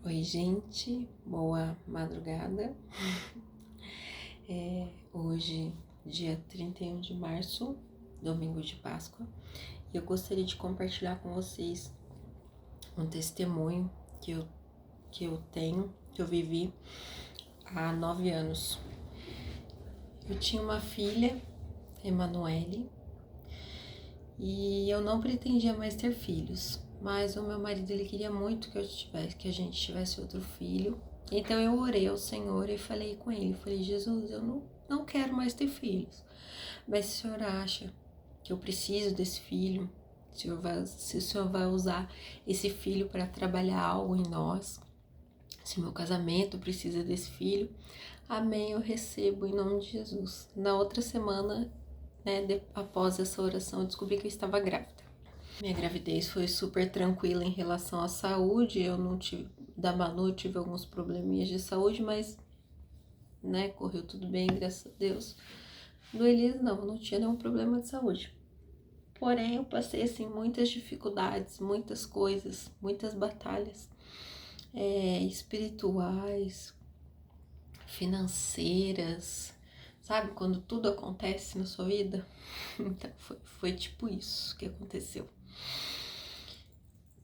Oi, gente, boa madrugada. Hoje, dia 31 de março, domingo de Páscoa, e eu gostaria de compartilhar com vocês um testemunho que eu vivi há 9 anos. Eu tinha uma filha, Emanuele, e eu não pretendia mais ter filhos, mas o meu marido ele queria muito que a gente tivesse outro filho. Então eu orei ao Senhor e falei com ele, Jesus, eu não quero mais ter filhos, mas se o Senhor acha que eu preciso desse filho, se o Senhor vai usar esse filho para trabalhar algo em nós, se o meu casamento precisa desse filho, amém, eu recebo em nome de Jesus. Na outra semana, após essa oração, eu descobri que eu estava grávida. Minha gravidez foi super tranquila em relação à saúde, eu não tive, da Manu eu tive alguns probleminhas de saúde, mas, correu tudo bem, graças a Deus. Do Elias, não tinha nenhum problema de saúde. Porém, eu passei, assim, muitas dificuldades, muitas coisas, muitas batalhas espirituais, financeiras, sabe? Quando tudo acontece na sua vida. Então, foi tipo isso que aconteceu.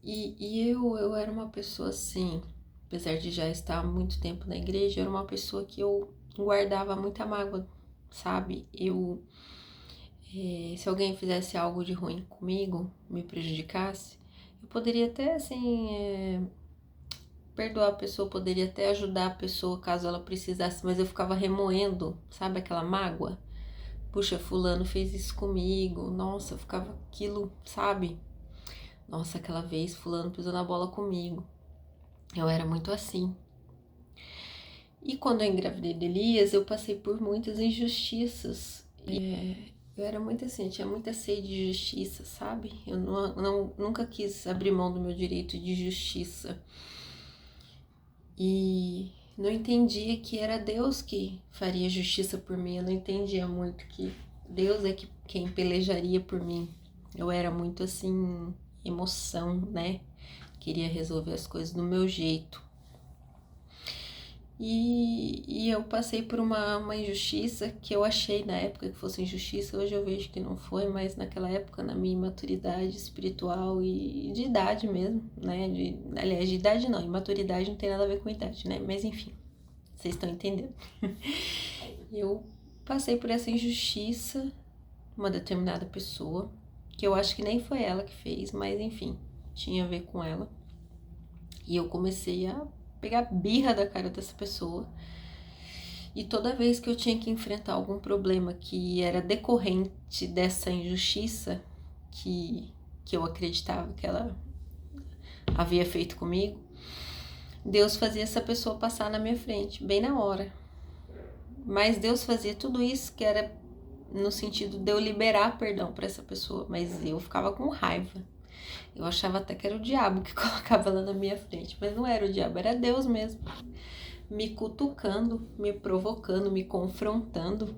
E eu era uma pessoa assim, apesar de já estar há muito tempo na igreja, eu era uma pessoa que eu guardava muita mágoa, sabe? Se alguém fizesse algo de ruim comigo, me prejudicasse, eu poderia até, assim, perdoar a pessoa, poderia até ajudar a pessoa caso ela precisasse, mas eu ficava remoendo, sabe aquela mágoa? Puxa, fulano fez isso comigo, nossa, eu ficava aquilo, sabe? Nossa, aquela vez fulano pisou na bola comigo. Eu era muito assim. E quando eu engravidei de Elias, eu passei por muitas injustiças. Eu era muito assim, tinha muita sede de justiça, sabe? Eu nunca quis abrir mão do meu direito de justiça. E não entendia que era Deus que faria justiça por mim. Eu não entendia muito que Deus é quem pelejaria por mim. Eu era muito assim, emoção, né? Queria resolver as coisas do meu jeito. E eu passei por uma injustiça que eu achei na época que fosse injustiça, hoje eu vejo que não foi, mas naquela época, na minha imaturidade espiritual e de idade mesmo, né? Aliás, de idade não, imaturidade não tem nada a ver com idade, né? Mas enfim, vocês estão entendendo. Eu passei por essa injustiça, uma determinada pessoa, que eu acho que nem foi ela que fez, mas enfim, tinha a ver com ela. E eu comecei a pegar birra da cara dessa pessoa. E toda vez que eu tinha que enfrentar algum problema que era decorrente dessa injustiça que eu acreditava que ela havia feito comigo, Deus fazia essa pessoa passar na minha frente, bem na hora. Mas Deus fazia tudo isso que era no sentido de eu liberar perdão para essa pessoa, mas eu ficava com raiva. Eu achava até que era o diabo que colocava ela na minha frente, mas não era o diabo, era Deus mesmo, me cutucando, me provocando, me confrontando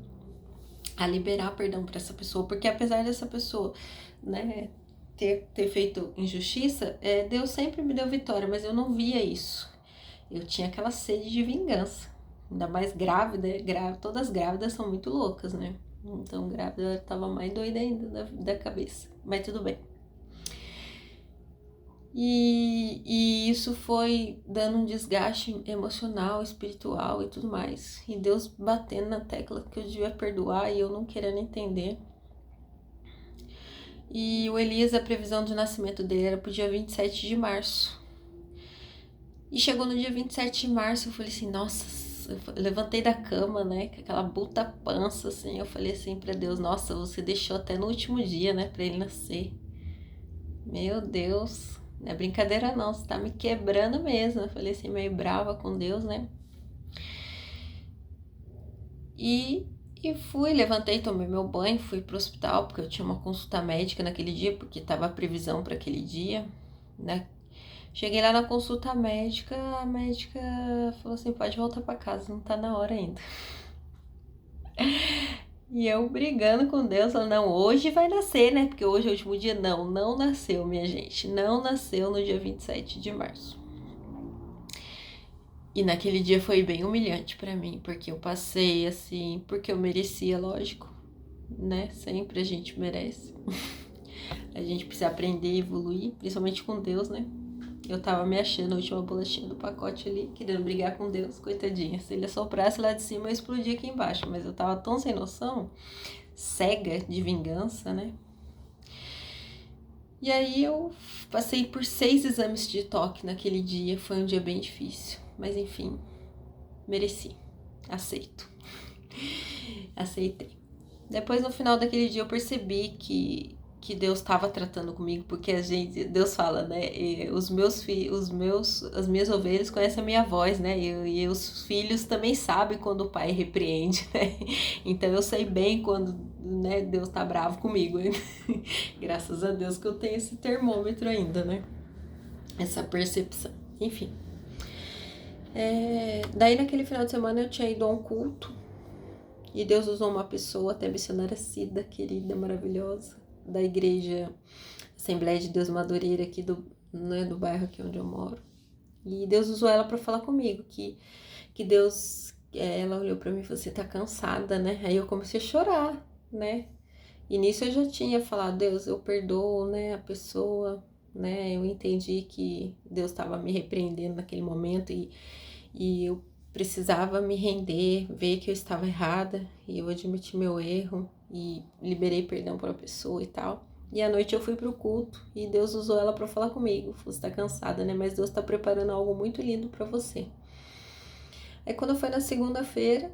a liberar perdão para essa pessoa, porque apesar dessa pessoa, ter feito injustiça, Deus sempre me deu vitória, mas eu não via isso. Eu tinha aquela sede de vingança, ainda mais grávida, todas grávidas são muito loucas, né? Então grávida eu tava mais doida ainda da cabeça, mas tudo bem. E isso foi dando um desgaste emocional, espiritual e tudo mais. E Deus batendo na tecla que eu devia perdoar e eu não querendo entender. E o Elias, a previsão de nascimento dele era pro dia 27 de março. E chegou no dia 27 de março, eu falei assim, nossa, eu levantei da cama, né, com aquela puta pança, assim. Eu falei assim pra Deus, nossa, você deixou até no último dia, né, pra ele nascer. Meu Deus, não é brincadeira não, você tá me quebrando mesmo. Eu falei assim, meio brava com Deus, né? E fui, levantei, tomei meu banho, fui pro hospital, porque eu tinha uma consulta médica naquele dia, porque tava a previsão para aquele dia, né? Cheguei lá na consulta médica, a médica falou assim, pode voltar para casa, não tá na hora ainda. E eu brigando com Deus, falando, não, hoje vai nascer, né? Porque hoje é o último dia. Não nasceu, minha gente. Não nasceu no dia 27 de março. E naquele dia foi bem humilhante pra mim, porque eu passei assim, porque eu merecia, lógico, né? Sempre a gente merece. A gente precisa aprender e evoluir, principalmente com Deus, né? Eu tava me achando a última bolachinha do pacote ali, querendo brigar com Deus, coitadinha. Se ele assoprasse lá de cima, eu explodia aqui embaixo. Mas eu tava tão sem noção, cega de vingança, né? E aí eu passei por 6 exames de toque naquele dia. Foi um dia bem difícil. Mas enfim, mereci. Aceito. Aceitei. Depois, no final daquele dia, eu percebi que Deus estava tratando comigo, porque Deus fala, né? As minhas ovelhas conhecem a minha voz, né? E os filhos também sabem quando o pai repreende, né? Então eu sei bem quando, né, Deus tá bravo comigo. Graças a Deus que eu tenho esse termômetro ainda, né? Essa percepção. Enfim. Daí naquele final de semana eu tinha ido a um culto. E Deus usou uma pessoa, até a missionária Cida, querida, maravilhosa, da igreja Assembleia de Deus Madureira, aqui do bairro aqui onde eu moro. E Deus usou ela para falar comigo, que Deus, ela olhou para mim e falou, você tá cansada, né? Aí eu comecei a chorar, né? E nisso eu já tinha falado, Deus, eu perdoo, né, a pessoa, né? Eu entendi que Deus estava me repreendendo naquele momento e eu precisava me render, ver que eu estava errada e eu admiti meu erro e liberei perdão para a pessoa e tal. E à noite eu fui pro culto e Deus usou ela para falar comigo. Você tá cansada, né? Mas Deus tá preparando algo muito lindo para você. Aí quando foi na segunda-feira,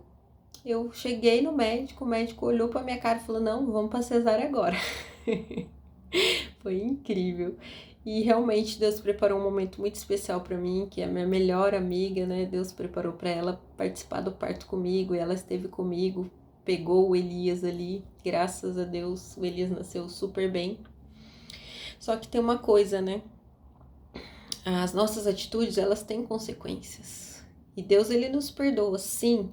eu cheguei no médico, o médico olhou para minha cara e falou: "Não, vamos para cesárea agora". Foi incrível. E realmente Deus preparou um momento muito especial para mim, que é a minha melhor amiga, né? Deus preparou para ela participar do parto comigo e ela esteve comigo, pegou o Elias ali. Graças a Deus, o Elias nasceu super bem. Só que tem uma coisa, né? As nossas atitudes, elas têm consequências. E Deus, ele nos perdoa, sim,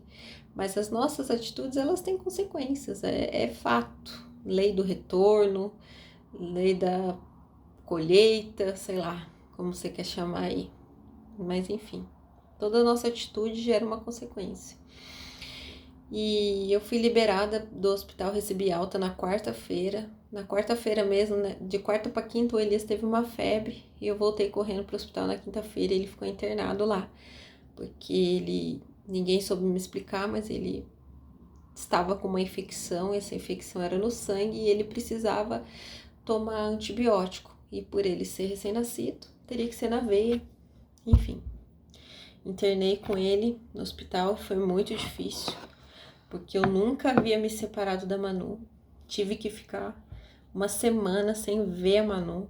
mas as nossas atitudes, elas têm consequências, é fato. Lei do retorno, lei da colheita, sei lá, como você quer chamar aí. Mas enfim, toda a nossa atitude gera uma consequência. E eu fui liberada do hospital, recebi alta na quarta-feira. Na quarta-feira mesmo, né, de quarta para quinta, o Elias teve uma febre e eu voltei correndo pro hospital na quinta-feira e ele ficou internado lá. Porque ninguém soube me explicar, mas ele estava com uma infecção, essa infecção era no sangue e ele precisava tomar antibiótico. E por ele ser recém-nascido, teria que ser na veia. Enfim, internei com ele no hospital, foi muito difícil, porque eu nunca havia me separado da Manu. Tive que ficar uma semana sem ver a Manu.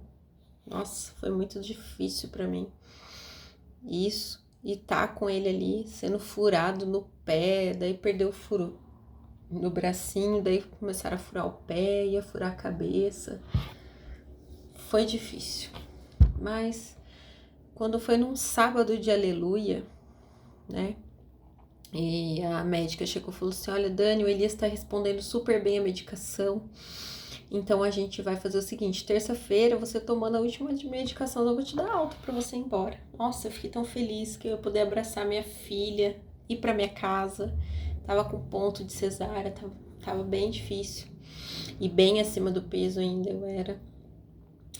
Nossa, foi muito difícil para mim. Isso, e tá com ele ali, sendo furado no pé, daí perdeu o furo no bracinho, daí começaram a furar o pé, ia furar a cabeça. Foi difícil, mas quando foi num sábado de aleluia, né? E a médica chegou e falou assim: olha, Dani, o Elias está respondendo super bem a medicação. Então a gente vai fazer o seguinte: terça-feira, você tomando a última medicação, eu vou te dar alta para você ir embora. Nossa, eu fiquei tão feliz que eu ia poder abraçar minha filha, ir para minha casa. Tava com ponto de cesárea, tava bem difícil. E bem acima do peso ainda eu era.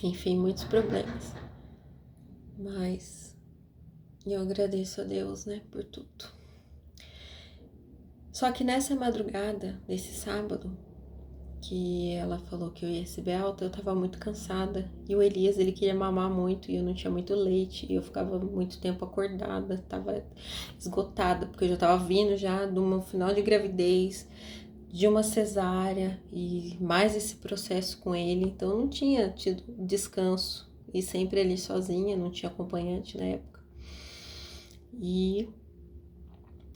Enfim, muitos problemas. Mas eu agradeço a Deus, né, por tudo. Só que nessa madrugada desse sábado, que ela falou que eu ia receber alta, eu tava muito cansada. E o Elias, ele queria mamar muito e eu não tinha muito leite. E eu ficava muito tempo acordada, tava esgotada, porque eu já tava vindo já de um final de gravidez, de uma cesárea e mais esse processo com ele. Então eu não tinha tido descanso e sempre ali sozinha, não tinha acompanhante na época. E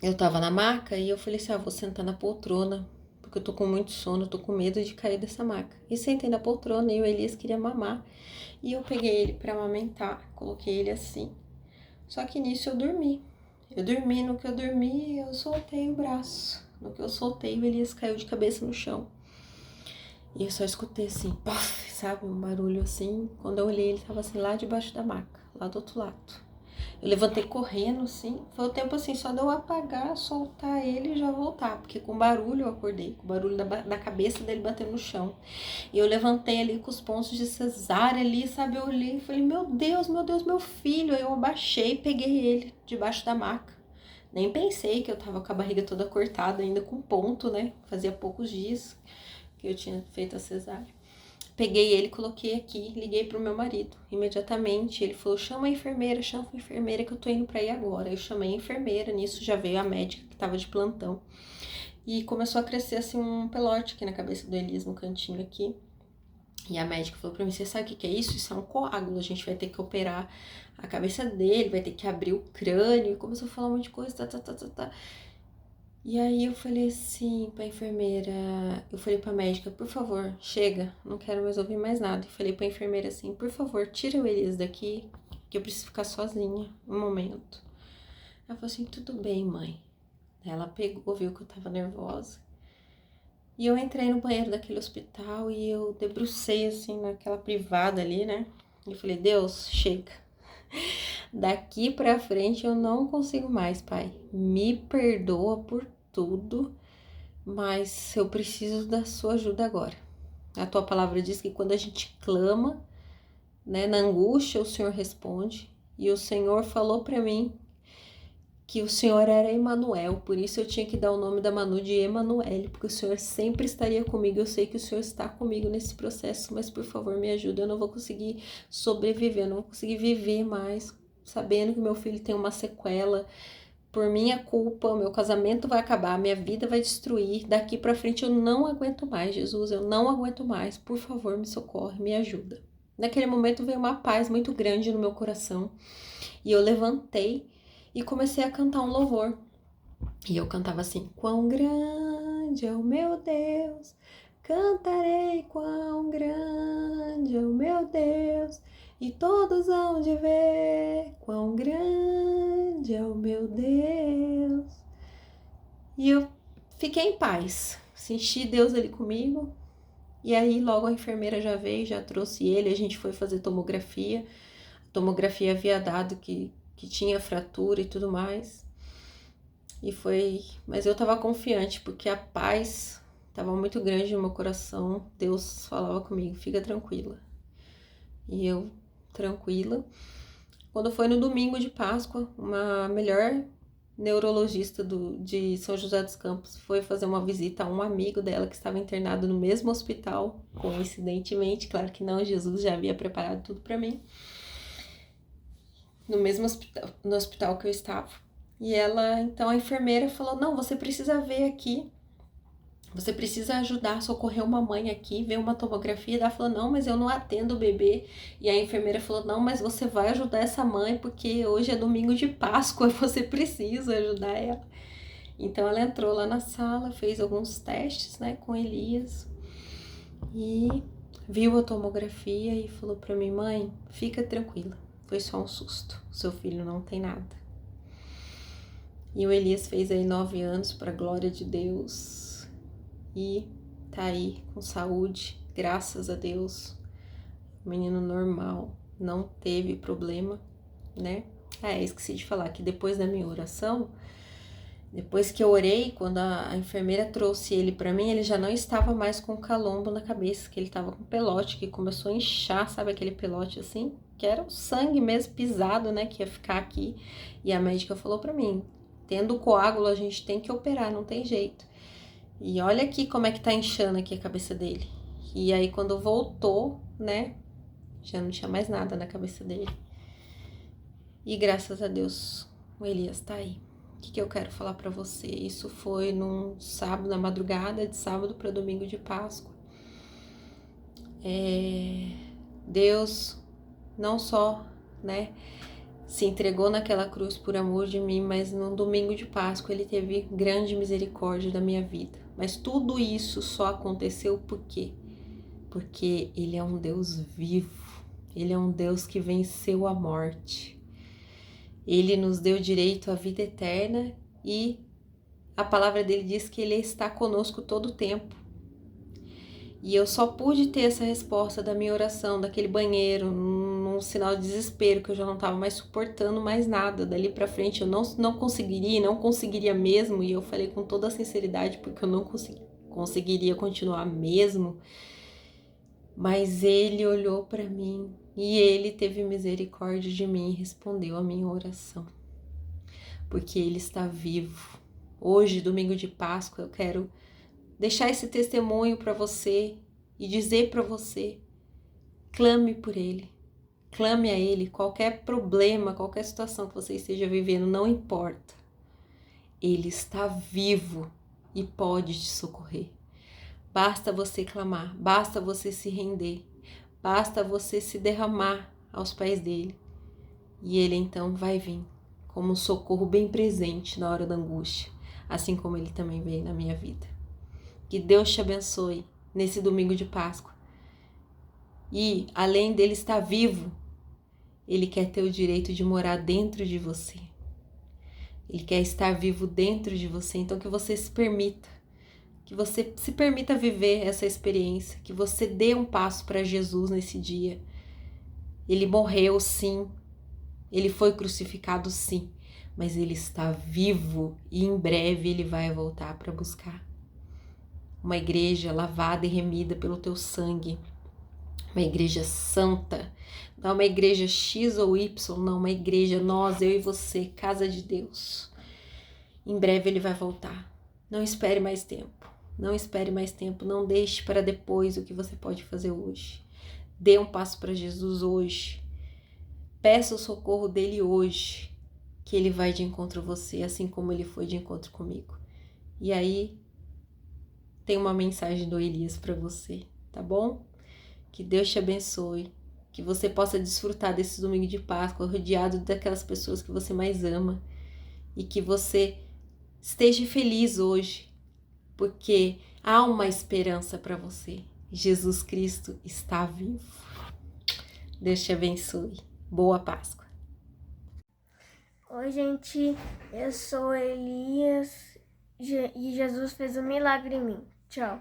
eu tava na maca e eu falei assim, vou sentar na poltrona, porque eu tô com muito sono, eu tô com medo de cair dessa maca. E sentei na poltrona e o Elias queria mamar. E eu peguei ele pra amamentar, coloquei ele assim. Só que nisso eu dormi. No que eu dormi, eu soltei o braço. No que eu soltei, o Elias caiu de cabeça no chão. E eu só escutei assim, puff, sabe? Um barulho assim. Quando eu olhei, ele tava assim lá debaixo da maca, lá do outro lado. Eu levantei correndo, assim. Foi o tempo, assim, só de eu apagar, soltar ele e já voltar. Porque com barulho eu acordei. Com barulho da cabeça dele batendo no chão. E eu levantei ali com os pontos de cesárea ali, sabe? Eu olhei e falei, meu Deus, meu filho. Aí eu abaixei e peguei ele debaixo da maca. Nem pensei que eu tava com a barriga toda cortada, ainda com ponto, né? Fazia poucos dias que eu tinha feito a cesárea. Peguei ele, coloquei aqui, liguei pro meu marido. Imediatamente ele falou, chama a enfermeira que eu tô indo pra ir agora. Eu chamei a enfermeira, nisso já veio a médica que tava de plantão. E começou a crescer assim um pelote aqui na cabeça do Elias, no cantinho aqui. E a médica falou pra mim, você sabe o que é isso? Isso é um coágulo, a gente vai ter que operar a cabeça dele, vai ter que abrir o crânio. E começou a falar um monte de coisa, tá. E aí eu falei assim pra enfermeira, eu falei pra médica, por favor, chega, não quero mais ouvir mais nada. Eu falei pra enfermeira assim, por favor, tira o Elias daqui, que eu preciso ficar sozinha um momento. Ela falou assim, tudo bem, mãe. Ela pegou, viu que eu tava nervosa. E eu entrei no banheiro daquele hospital e eu debrucei assim naquela privada ali, né? E eu falei, Deus, chega. Daqui pra frente eu não consigo mais, pai. Me perdoa por tudo, mas eu preciso da sua ajuda agora. A tua palavra diz que quando a gente clama, né, na angústia, o Senhor responde. E o Senhor falou pra mim que o Senhor era Emanuel, por isso eu tinha que dar o nome da Manu de Emanuele, porque o Senhor sempre estaria comigo. Eu sei que o Senhor está comigo nesse processo, mas por favor me ajuda, eu não vou conseguir sobreviver, eu não vou conseguir viver mais, sabendo que meu filho tem uma sequela. Por minha culpa, o meu casamento vai acabar, minha vida vai destruir. Daqui pra frente eu não aguento mais, Jesus, eu não aguento mais. Por favor, me socorre, me ajuda. Naquele momento veio uma paz muito grande no meu coração e eu levantei e comecei a cantar um louvor. E eu cantava assim, quão grande é o meu Deus, cantarei quão grande é o meu Deus, e todos hão de ver quão grande é o meu Deus. E eu fiquei em paz, senti Deus ali comigo. E aí logo a enfermeira já veio, já trouxe ele, a gente foi fazer tomografia. A tomografia havia dado que tinha fratura e tudo mais. E foi, mas eu tava confiante, porque a paz tava muito grande no meu coração. Deus falava comigo, fica tranquila. E eu, tranquila. Quando foi no domingo de Páscoa, uma melhor neurologista de São José dos Campos foi fazer uma visita a um amigo dela que estava internado no mesmo hospital, coincidentemente, claro que não, Jesus já havia preparado tudo para mim, no mesmo hospital, no hospital que eu estava. E ela, então a enfermeira falou, não, você precisa ver aqui, você precisa ajudar, socorrer uma mãe aqui, ver uma tomografia. Ela falou, não, mas eu não atendo o bebê. E a enfermeira falou, não, mas você vai ajudar essa mãe, porque hoje é domingo de Páscoa, você precisa ajudar ela. Então ela entrou lá na sala, fez alguns testes, né, com Elias. E viu a tomografia e falou pra mim, mãe, fica tranquila, foi só um susto, seu filho não tem nada. E o Elias fez aí 9 anos, para a glória de Deus, e tá aí com saúde, graças a Deus. Menino normal, não teve problema, né? Esqueci de falar que depois da minha oração, depois que eu orei, quando a enfermeira trouxe ele pra mim, ele já não estava mais com calombo na cabeça, que ele tava com pelote, que começou a inchar, sabe aquele pelote assim? Que era o sangue mesmo pisado, né, que ia ficar aqui. E a médica falou pra mim, tendo coágulo a gente tem que operar, não tem jeito. E olha aqui como é que tá inchando aqui a cabeça dele. E aí quando voltou, né, já não tinha mais nada na cabeça dele. E graças a Deus, o Elias tá aí. O que eu quero falar pra você? Isso foi num sábado, na madrugada de sábado para domingo de Páscoa. Deus não só, né, se entregou naquela cruz por amor de mim, mas no domingo de Páscoa ele teve grande misericórdia da minha vida. Mas tudo isso só aconteceu por quê? Porque ele é um Deus vivo, ele é um Deus que venceu a morte. Ele nos deu direito à vida eterna e a palavra dele diz que ele está conosco todo o tempo. E eu só pude ter essa resposta da minha oração, daquele banheiro, num um sinal de desespero, que eu já não estava mais suportando mais nada. Dali pra frente eu não conseguiria mesmo. E eu falei com toda a sinceridade, porque eu não conseguiria continuar mesmo. Mas ele olhou para mim e ele teve misericórdia de mim e respondeu a minha oração. Porque ele está vivo. Hoje, domingo de Páscoa, eu quero deixar esse testemunho para você e dizer para você: clame por ele. Clame a ele. Qualquer problema, qualquer situação que você esteja vivendo, não importa. Ele está vivo e pode te socorrer. Basta você clamar, basta você se render, basta você se derramar aos pés dele. E ele então vai vir como um socorro bem presente na hora da angústia, assim como ele também veio na minha vida. Que Deus te abençoe nesse domingo de Páscoa. E além dele estar vivo, ele quer ter o direito de morar dentro de você. Ele quer estar vivo dentro de você, então que você se permita. Que você se permita viver essa experiência, que você dê um passo para Jesus nesse dia. Ele morreu, sim. Ele foi crucificado, sim. Mas ele está vivo e em breve ele vai voltar para buscar uma igreja lavada e remida pelo teu sangue. Uma igreja santa. Não uma igreja X ou Y, não. Uma igreja nós, eu e você, casa de Deus. Em breve ele vai voltar. Não espere mais tempo. Não espere mais tempo, não deixe para depois o que você pode fazer hoje. Dê um passo para Jesus hoje. Peça o socorro dele hoje, que ele vai de encontro a você, assim como ele foi de encontro comigo. E aí, tem uma mensagem do Elias para você, tá bom? Que Deus te abençoe, que você possa desfrutar desse domingo de Páscoa, rodeado daquelas pessoas que você mais ama, e que você esteja feliz hoje, porque há uma esperança para você. Jesus Cristo está vivo. Deus te abençoe. Boa Páscoa. Oi, gente. Eu sou Elias e Jesus fez um milagre em mim. Tchau.